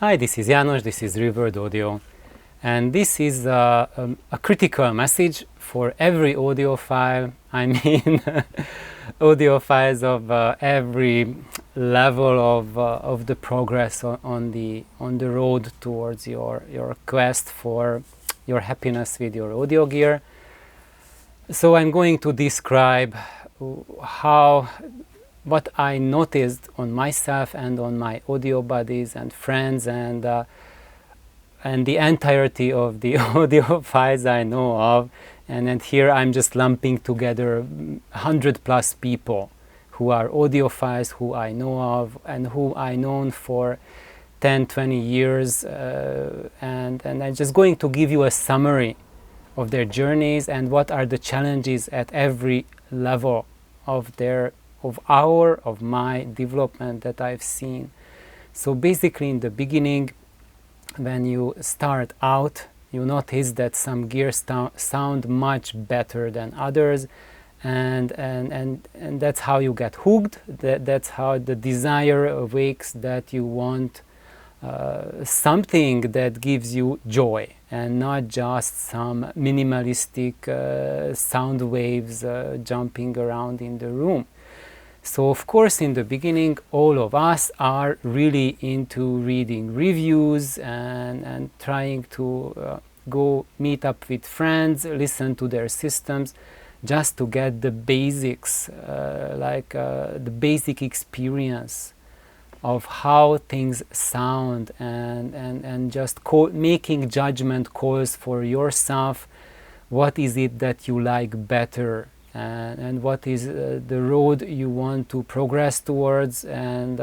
Hi, this is János, this is Revered Audio, and this is a critical message for every audiophile. I mean, audiophiles of every level of the progress on the road towards your quest for your happiness with your audio gear. So I'm going to describe what I noticed on myself and on my audio buddies and friends and the entirety of the audiophiles I know of. And here I'm just lumping together 100+ people who are audiophiles, who I know of and who I known for 10-20 years, and I'm just going to give you a summary of their journeys and what are the challenges at every level of my development that I've seen. So basically, in the beginning, when you start out, you notice that some gears sound much better than others, and that's how you get hooked. That's how the desire awakes that you want something that gives you joy and not just some minimalistic sound waves jumping around in the room. So of course, in the beginning, all of us are really into reading reviews and trying to go meet up with friends, listen to their systems, just to get the basics, the basic experience of how things sound, and just making judgment calls for yourself. What is it that you like better? And what is the road you want to progress towards, and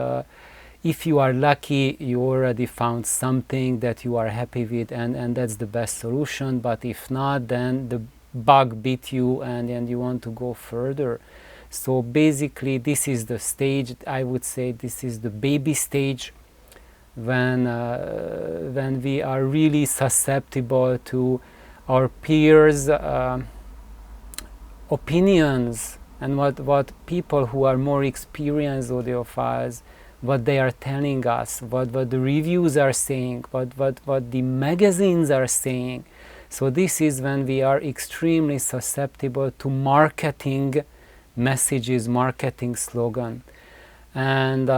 if you are lucky, you already found something that you are happy with, and that's the best solution. But if not, then the bug bit you and you want to go further. So basically, this is the stage, I would say this is the baby stage, when we are really susceptible to our peers' opinions, and what people who are more experienced audiophiles, what they are telling us, what the reviews are saying, what the magazines are saying. So this is when we are extremely susceptible to marketing messages, marketing slogan, and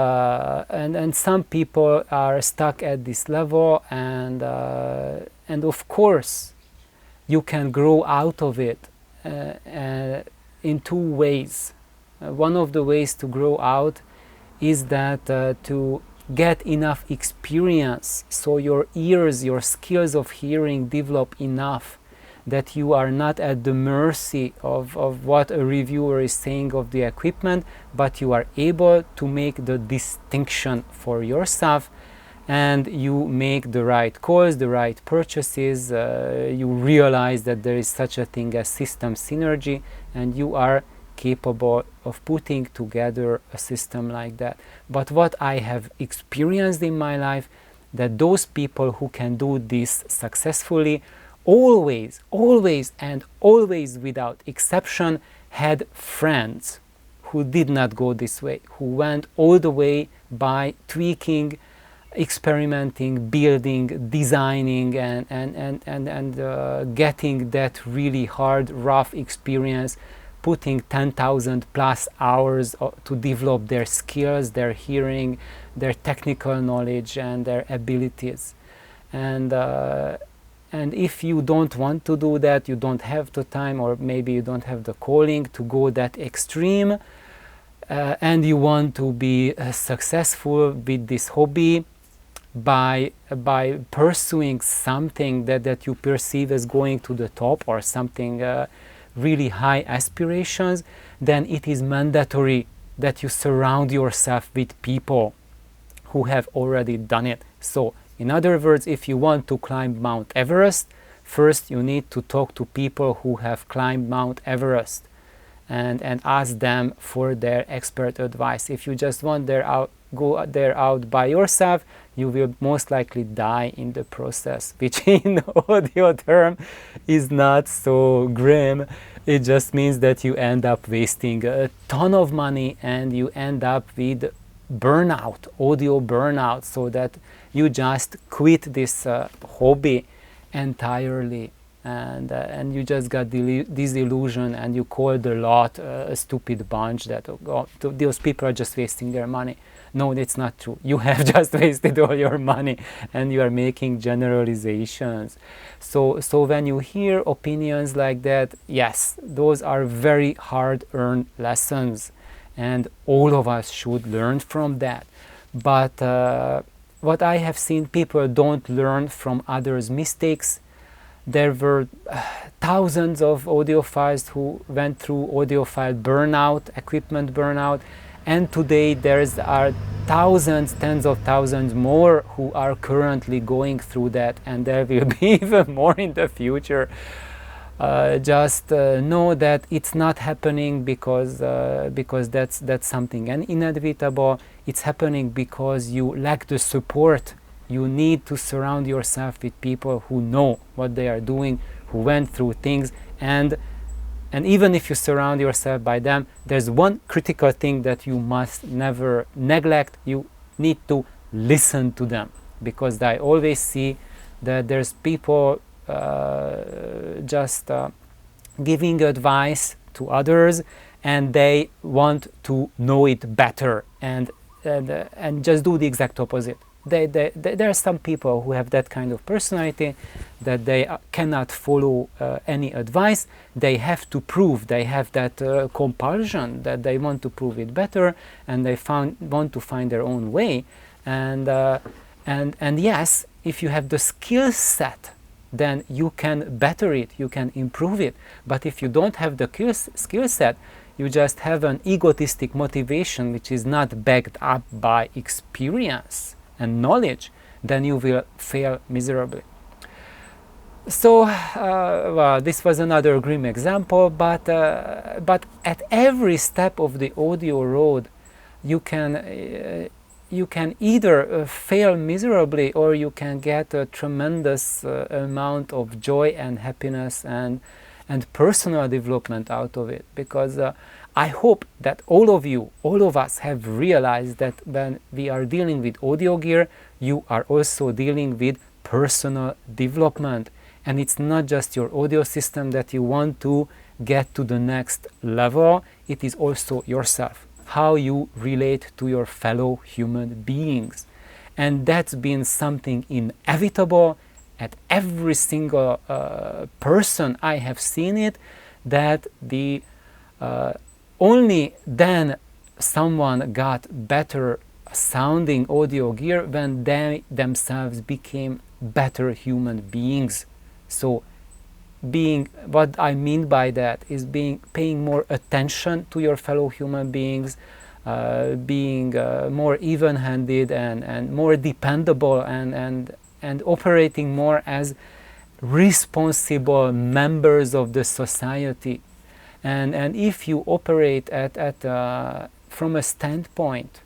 some people are stuck at this level, and of course you can grow out of it in two ways. One of the ways to grow out is that to get enough experience, so your ears, your skills of hearing develop enough that you are not at the mercy of what a reviewer is saying of the equipment, but you are able to make the distinction for yourself, and you make the right calls, the right purchases. You realize that there is such a thing as system synergy, and you are capable of putting together a system like that. But what I have experienced in my life, that those people who can do this successfully always without exception had friends who did not go this way, who went all the way by tweaking, experimenting, building, designing, and getting that really hard, rough experience, putting 10,000+ hours to develop their skills, their hearing, their technical knowledge, and their abilities. And if you don't want to do that, you don't have the time, or maybe you don't have the calling to go that extreme, and you want to be successful with this hobby by pursuing something that you perceive as going to the top, or something really high aspirations, then it is mandatory that you surround yourself with people who have already done it. So in other words, if you want to climb Mount Everest, first you need to talk to people who have climbed Mount Everest and ask them for their expert advice. If you just want go there out by yourself, you will most likely die in the process, which in audio term is not so grim. It just means that you end up wasting a ton of money, and you end up with burnout, audio burnout, so that you just quit this hobby entirely, and you just got disillusioned, and you called a lot a stupid bunch that those people are just wasting their money. No, it's not true. You have just wasted all your money, and you are making generalizations. So when you hear opinions like that, yes, those are very hard-earned lessons, and all of us should learn from that. But what I have seen, people don't learn from others' mistakes. There were thousands of audiophiles who went through audiophile burnout, equipment burnout, and today there are thousands, tens of thousands more who are currently going through that, and there will be even more in the future. Just know that it's not happening because that's something inevitable. It's happening because you lack the support. You need to surround yourself with people who know what they are doing, who went through things, and even if you surround yourself by them, there's one critical thing that you must never neglect. You need to listen to them, because I always see that there's people just giving advice to others, and they want to know it better, and just do the exact opposite. There are some people who have that kind of personality, that they cannot follow any advice. They have to prove, they have that compulsion that they want to prove it better, and they want to find their own way. And yes, if you have the skill set, then you can better it, you can improve it. But if you don't have the skill set, you just have an egotistic motivation which is not backed up by experience and knowledge, then you will fail miserably. So, well, this was another grim example, but at every step of the audio road, you can either fail miserably, or you can get a tremendous amount of joy and happiness and personal development out of it. Because I hope that all of us have realized that when we are dealing with audio gear, you are also dealing with personal development. And it's not just your audio system that you want to get to the next level, it is also yourself, how you relate to your fellow human beings. And that's been something inevitable at every single person I have seen it, that the only then someone got better sounding audio gear when they themselves became better human beings. So what I mean by that is paying more attention to your fellow human beings, being more even-handed and more dependable, and operating more as responsible members of the society. And if you operate from a standpoint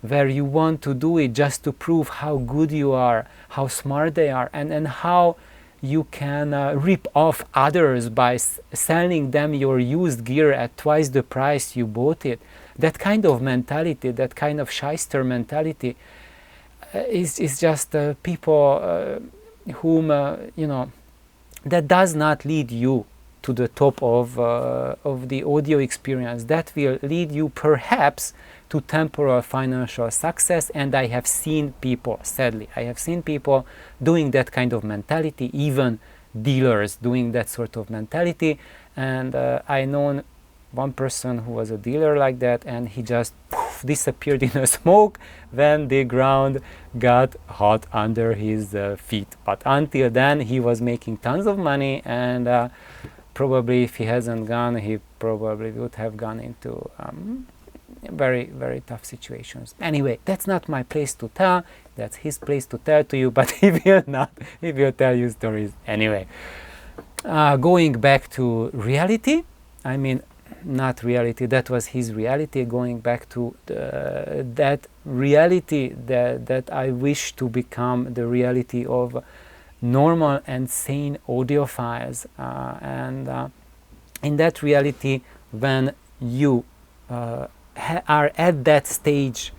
where you want to do it just to prove how good you are, how smart they are, and how you can rip off others by selling them your used gear at twice the price you bought it, that kind of mentality, that kind of shyster mentality is just people whom, that does not lead you to the top of the audio experience. That will lead you perhaps to temporal financial success. And I have seen people, sadly, I have seen people doing that kind of mentality, even dealers doing that sort of mentality. And I know one person who was a dealer like that, and he just disappeared in a smoke when the ground got hot under his feet. But until then, he was making tons of money, and probably if he hasn't gone, he probably would have gone into very, very tough situations. Anyway, that's not my place to tell, that's his place to tell to you, but he will tell you stories anyway. Going back to reality, I mean, not reality, that was his reality. Going back to that reality that I wish to become the reality of normal and sane audiophiles, and in that reality, when you are at that stage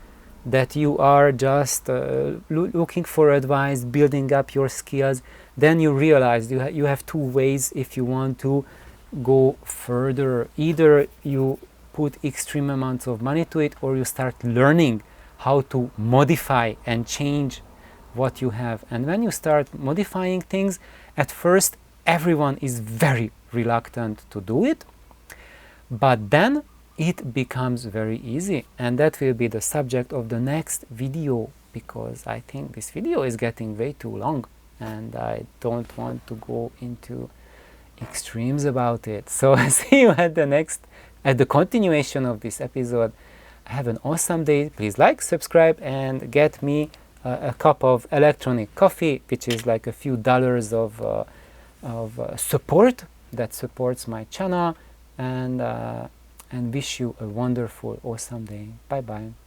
that you are just looking for advice, building up your skills, then you realize you have two ways if you want to go further. Either you put extreme amounts of money to it, or you start learning how to modify and change what you have. And when you start modifying things, at first everyone is very reluctant to do it, but then it becomes very easy, and that will be the subject of the next video, because I think this video is getting way too long and I don't want to go into extremes about it. So see you at the continuation of this episode. Have an awesome day. Please like, subscribe, and get me a cup of electronic coffee, which is like a few dollars of support that supports my channel, and wish you a wonderful, awesome day. Bye bye.